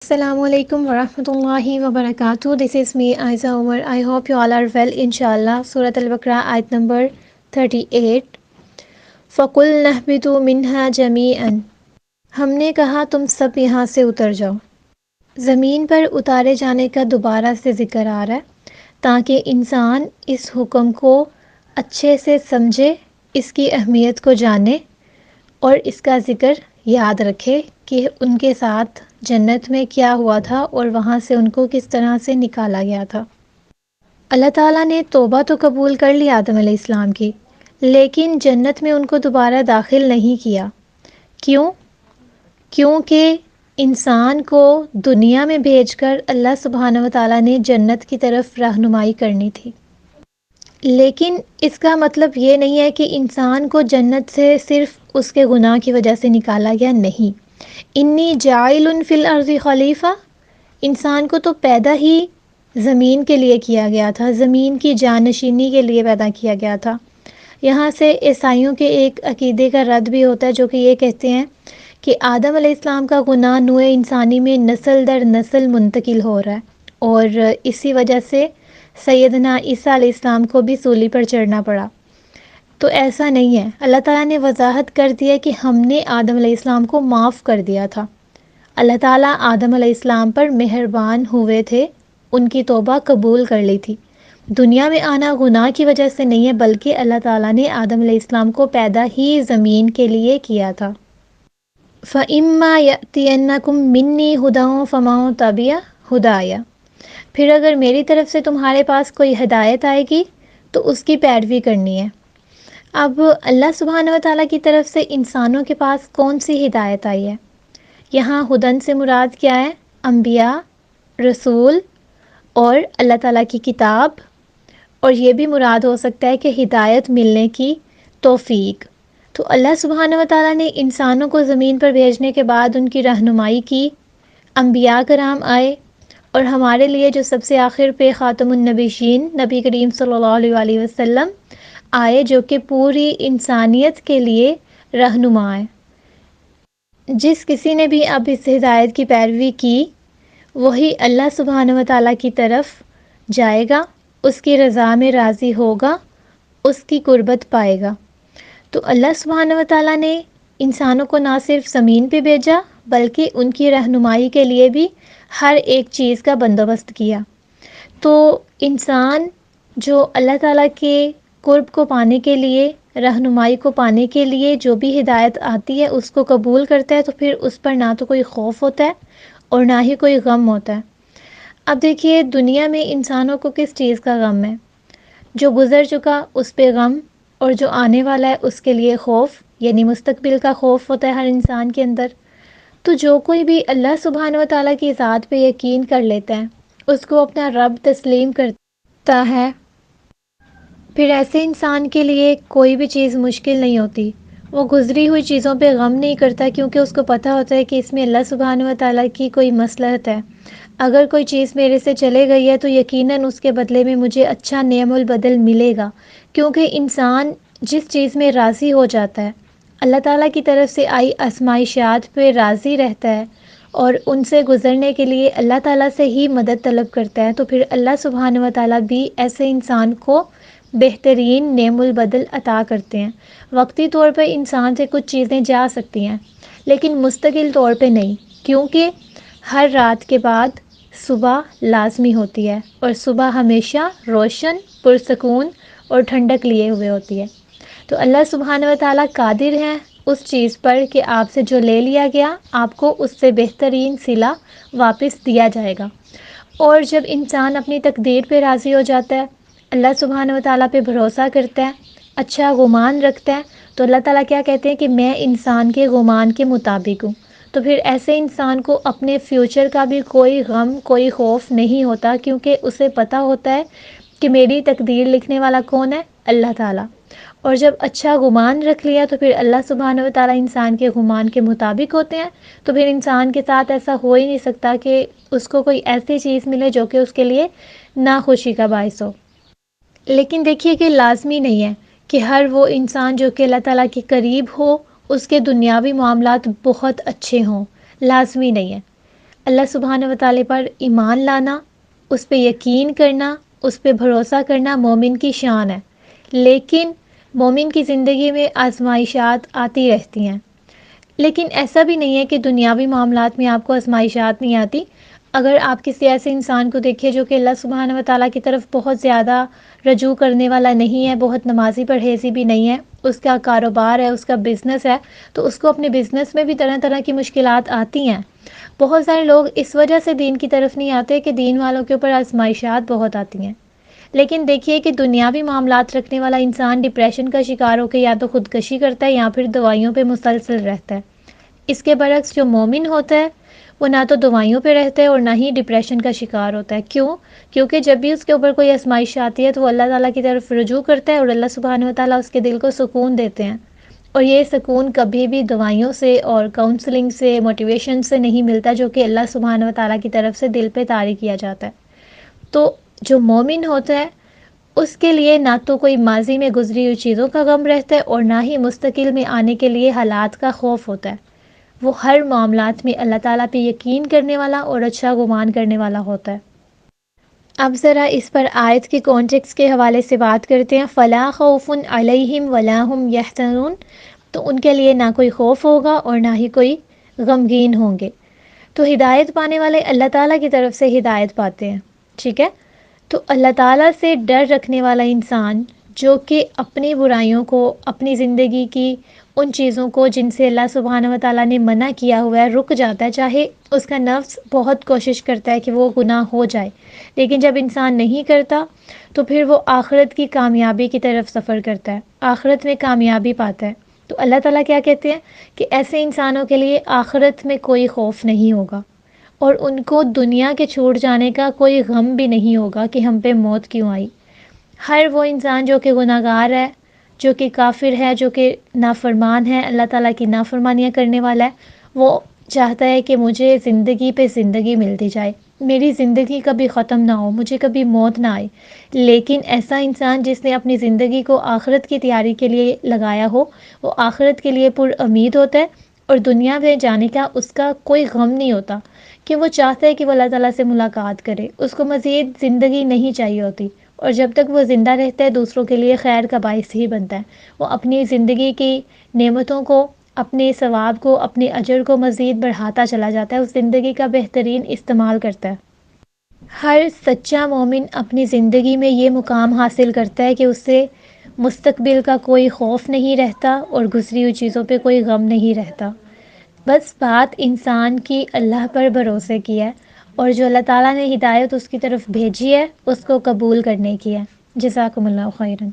Assalamu alaikum wa rahmatullahi wa barakatuh. This is me, Aiza Umar. I hope you all are well, inshallah. Surah Al-Baqarah, ayat number 38. فَقُلْ نَهْبِطُوا مِنْهَا جَمِيعًا. ہم نے کہا تم سب یہاں سے اتر جاؤ. زمین پر اتارے جانے کا دوبارہ سے ذکر آ رہا ہے تاکہ انسان اس حکم کو اچھے سے سمجھے، اس کی اہمیت کو جانے اور اس کا ذکر یاد رکھے کہ ان کے ساتھ جنت میں کیا ہوا تھا اور وہاں سے ان کو کس طرح سے نکالا گیا تھا۔ اللہ تعالیٰ نے توبہ تو قبول کر لی آدم علیہ السلام کی، لیکن جنت میں ان کو دوبارہ داخل نہیں کیا۔ کیوں؟ کیونکہ انسان کو دنیا میں بھیج کر اللہ سبحانہ و تعالیٰ نے جنت کی طرف رہنمائی کرنی تھی۔ لیکن اس کا مطلب یہ نہیں ہے کہ انسان کو جنت سے صرف اس کے گناہ کی وجہ سے نکالا گیا، نہیں۔ انی جاعل فی الارض خلیفہ، انسان کو تو پیدا ہی زمین کے لیے کیا گیا تھا، زمین کی جانشینی کے لیے پیدا کیا گیا تھا۔ یہاں سے عیسائیوں کے ایک عقیدے کا رد بھی ہوتا ہے جو کہ یہ کہتے ہیں کہ آدم علیہ السلام کا گناہ نوع انسانی میں نسل در نسل منتقل ہو رہا ہے، اور اسی وجہ سے سیدنا عیسیٰ علیہ السلام کو بھی سولی پر چڑھنا پڑا۔ تو ایسا نہیں ہے، اللہ تعالیٰ نے وضاحت کر دیا کہ ہم نے آدم علیہ السلام کو معاف کر دیا تھا۔ اللہ تعالیٰ آدم علیہ السلام پر مہربان ہوئے تھے، ان کی توبہ قبول کر لی تھی۔ دنیا میں آنا گناہ کی وجہ سے نہیں ہے، بلکہ اللہ تعالیٰ نے آدم علیہ السلام کو پیدا ہی زمین کے لیے کیا تھا۔ فَإِمَّا يَأْتِيَنَّكُم مِّنِّي هُدًى فَمَن تَبِعَ هُدَايَ، پھر اگر میری طرف سے تمہارے پاس کوئی ہدایت آئے گی تو اس کی پیروی کرنی ہے۔ اب اللہ سبحانہ و تعالیٰ کی طرف سے انسانوں کے پاس کون سی ہدایت آئی ہے؟ یہاں ہدن سے مراد کیا ہے؟ انبیاء، رسول اور اللہ تعالیٰ کی کتاب، اور یہ بھی مراد ہو سکتا ہے کہ ہدایت ملنے کی توفیق۔ تو اللہ سبحانہ و تعالیٰ نے انسانوں کو زمین پر بھیجنے کے بعد ان کی رہنمائی کی، انبیاء کرام آئے، اور ہمارے لیے جو سب سے آخر پہ خاتم النبیین نبی کریم صلی اللہ علیہ وسلم آئے، جو کہ پوری انسانیت کے لیے رہنما ہے۔ جس کسی نے بھی اب اس ہدایت کی پیروی کی، وہی اللہ سبحانہ و تعالیٰ کی طرف جائے گا، اس کی رضا میں راضی ہوگا، اس کی قربت پائے گا۔ تو اللہ سبحانہ و تعالیٰ نے انسانوں کو نہ صرف زمین پہ بھیجا، بلکہ ان کی رہنمائی کے لیے بھی ہر ایک چیز کا بندوبست کیا۔ تو انسان جو اللہ تعالیٰ کے قرب کو پانے کے لیے، رہنمائی کو پانے کے لیے جو بھی ہدایت آتی ہے اس کو قبول کرتا ہے، تو پھر اس پر نہ تو کوئی خوف ہوتا ہے اور نہ ہی کوئی غم ہوتا ہے۔ اب دیکھیے دنیا میں انسانوں کو کس چیز کا غم ہے؟ جو گزر چکا اس پہ غم، اور جو آنے والا ہے اس کے لیے خوف، یعنی مستقبل کا خوف ہوتا ہے ہر انسان کے اندر۔ تو جو کوئی بھی اللہ سبحانہ و تعالیٰ کی ذات پہ یقین کر لیتا ہے، اس کو اپنا رب تسلیم کرتا ہے، پھر ایسے انسان کے لیے کوئی بھی چیز مشکل نہیں ہوتی۔ وہ گزری ہوئی چیزوں پہ غم نہیں کرتا، کیونکہ اس کو پتہ ہوتا ہے کہ اس میں اللہ سبحانہ و تعالیٰ کی کوئی مصلحت ہے۔ اگر کوئی چیز میرے سے چلے گئی ہے تو یقیناً اس کے بدلے میں مجھے اچھا نعم البدل ملے گا، کیونکہ انسان جس چیز میں راضی ہو جاتا ہے، اللہ تعالیٰ کی طرف سے آئی آزمائشات پہ راضی رہتا ہے اور ان سے گزرنے کے لیے اللہ تعالیٰ سے ہی مدد طلب کرتا ہے، تو پھر اللہ سبحانہ و تعالیٰ بھی ایسے انسان کو بہترین نعم البدل عطا کرتے ہیں۔ وقتی طور پہ انسان سے کچھ چیزیں جا سکتی ہیں، لیکن مستقل طور پہ نہیں، کیونکہ ہر رات کے بعد صبح لازمی ہوتی ہے، اور صبح ہمیشہ روشن، پرسکون اور ٹھنڈک لیے ہوئے ہوتی ہے۔ تو اللہ سبحانہ و تعالیٰ قادر ہیں اس چیز پر کہ آپ سے جو لے لیا گیا، آپ کو اس سے بہترین صلہ واپس دیا جائے گا۔ اور جب انسان اپنی تقدیر پہ راضی ہو جاتا ہے، اللہ سبحانہ و تعالیٰ پہ بھروسہ کرتا ہے، اچھا گمان رکھتا ہے، تو اللہ تعالیٰ کیا کہتے ہیں کہ میں انسان کے گمان کے مطابق ہوں۔ تو پھر ایسے انسان کو اپنے فیوچر کا بھی کوئی غم، کوئی خوف نہیں ہوتا، کیونکہ اسے پتہ ہوتا ہے کہ میری تقدیر لکھنے والا کون ہے؟ اللہ تعالیٰ۔ اور جب اچھا گمان رکھ لیا تو پھر اللہ سبحانہ و تعالیٰ انسان کے گمان کے مطابق ہوتے ہیں، تو پھر انسان کے ساتھ ایسا ہو ہی نہیں سکتا کہ اس کو کوئی ایسی چیز ملے جو کہ اس کے لیے ناخوشی کا باعث ہو۔ لیکن دیکھیے کہ لازمی نہیں ہے کہ ہر وہ انسان جو کہ اللہ تعالیٰ کے قریب ہو، اس کے دنیاوی معاملات بہت اچھے ہوں، لازمی نہیں ہے۔ اللہ سبحانہ و تعالی پر ایمان لانا، اس پہ یقین کرنا، اس پہ بھروسہ کرنا مومن کی شان ہے۔ لیکن مومن کی زندگی میں آزمائشات آتی رہتی ہیں، لیکن ایسا بھی نہیں ہے کہ دنیاوی معاملات میں آپ کو آزمائشات نہیں آتی۔ اگر آپ کسی ایسے انسان کو دیکھیں جو کہ اللہ سبحانہ و تعالیٰ کی طرف بہت زیادہ رجوع کرنے والا نہیں ہے، بہت نمازی پرہیزی بھی نہیں ہے، اس کا کاروبار ہے، اس کا بزنس ہے، تو اس کو اپنے بزنس میں بھی طرح طرح کی مشکلات آتی ہیں۔ بہت سارے لوگ اس وجہ سے دین کی طرف نہیں آتے کہ دین والوں کے اوپر آزمائشات بہت آتی ہیں۔ لیکن دیکھیے کہ دنیاوی معاملات رکھنے والا انسان ڈپریشن کا شکار ہو کے یا تو خودکشی کرتا ہے یا پھر دوائیوں پہ مسلسل رہتا ہے۔ اس کے برعکس جو مومن ہوتا ہے وہ نہ تو دوائیوں پہ رہتا ہے اور نہ ہی ڈپریشن کا شکار ہوتا ہے۔ کیوں؟ کیونکہ جب بھی اس کے اوپر کوئی آزمائش آتی ہے تو وہ اللہ تعالیٰ کی طرف رجوع کرتا ہے اور اللہ سبحانہ و تعالیٰ اس کے دل کو سکون دیتے ہیں، اور یہ سکون کبھی بھی دوائیوں سے اور کاؤنسلنگ سے، موٹیویشن سے نہیں ملتا، جو کہ اللہ سبحانہ و تعالیٰ کی طرف سے دل پہ طاری کیا جاتا ہے۔ تو جو مومن ہوتا ہے اس کے لیے نہ تو کوئی ماضی میں گزری ہوئی چیزوں کا غم رہتا ہے اور نہ ہی مستقبل میں آنے کے لیے حالات کا خوف ہوتا ہے۔ وہ ہر معاملات میں اللہ تعالیٰ پہ یقین کرنے والا اور اچھا گمان کرنے والا ہوتا ہے۔ اب ذرا اس پر آیت کے کانٹیکسٹ کے حوالے سے بات کرتے ہیں۔ فَلَا خَوْفٌ عَلَيْهِمْ وَلَا هُمْ يَحْزَنُونَ، تو ان کے لیے نہ کوئی خوف ہوگا اور نہ ہی کوئی غمگین ہوں گے۔ تو ہدایت پانے والے اللہ تعالیٰ کی طرف سے ہدایت پاتے ہیں، ٹھیک ہے؟ تو اللہ تعالیٰ سے ڈر رکھنے والا انسان جو کہ اپنی برائیوں کو، اپنی زندگی کی ان چیزوں کو جن سے اللہ سبحانہ و تعالیٰ نے منع کیا ہوا ہے رک جاتا ہے، چاہے اس کا نفس بہت کوشش کرتا ہے کہ وہ گناہ ہو جائے، لیکن جب انسان نہیں کرتا تو پھر وہ آخرت کی کامیابی کی طرف سفر کرتا ہے، آخرت میں کامیابی پاتا ہے۔ تو اللہ تعالیٰ کیا کہتے ہیں کہ ایسے انسانوں کے لیے آخرت میں کوئی خوف نہیں ہوگا، اور ان کو دنیا کے چھوٹ جانے کا کوئی غم بھی نہیں ہوگا کہ ہم پہ موت کیوں آئی۔ ہر وہ انسان جو کہ گناہ گار ہے، جو کہ کافر ہے، جو کہ نافرمان ہے، اللہ تعالیٰ کی نافرمانیاں کرنے والا ہے، وہ چاہتا ہے کہ مجھے زندگی پہ زندگی ملتی جائے، میری زندگی کبھی ختم نہ ہو، مجھے کبھی موت نہ آئے۔ لیکن ایسا انسان جس نے اپنی زندگی کو آخرت کی تیاری کے لیے لگایا ہو، وہ آخرت کے لیے پر امید ہوتا ہے، اور دنیا میں جانے کا اس کا کوئی غم نہیں ہوتا، کہ وہ چاہتا ہے کہ وہ اللہ تعالیٰ سے ملاقات کرے، اس کو مزید زندگی نہیں چاہیے ہوتی، اور جب تک وہ زندہ رہتا ہے دوسروں کے لیے خیر کا باعث ہی بنتا ہے۔ وہ اپنی زندگی کی نعمتوں کو، اپنے ثواب کو، اپنے اجر کو مزید بڑھاتا چلا جاتا ہے، اس زندگی کا بہترین استعمال کرتا ہے۔ ہر سچا مومن اپنی زندگی میں یہ مقام حاصل کرتا ہے کہ اس سے مستقبل کا کوئی خوف نہیں رہتا اور گزری ہوئی چیزوں پہ کوئی غم نہیں رہتا۔ بس بات انسان کی اللہ پر بھروسے کی ہے، اور جو اللہ تعالیٰ نے ہدایت اس کی طرف بھیجی ہے اس کو قبول کرنے کی ہے۔ جزاکم اللہ خیراً۔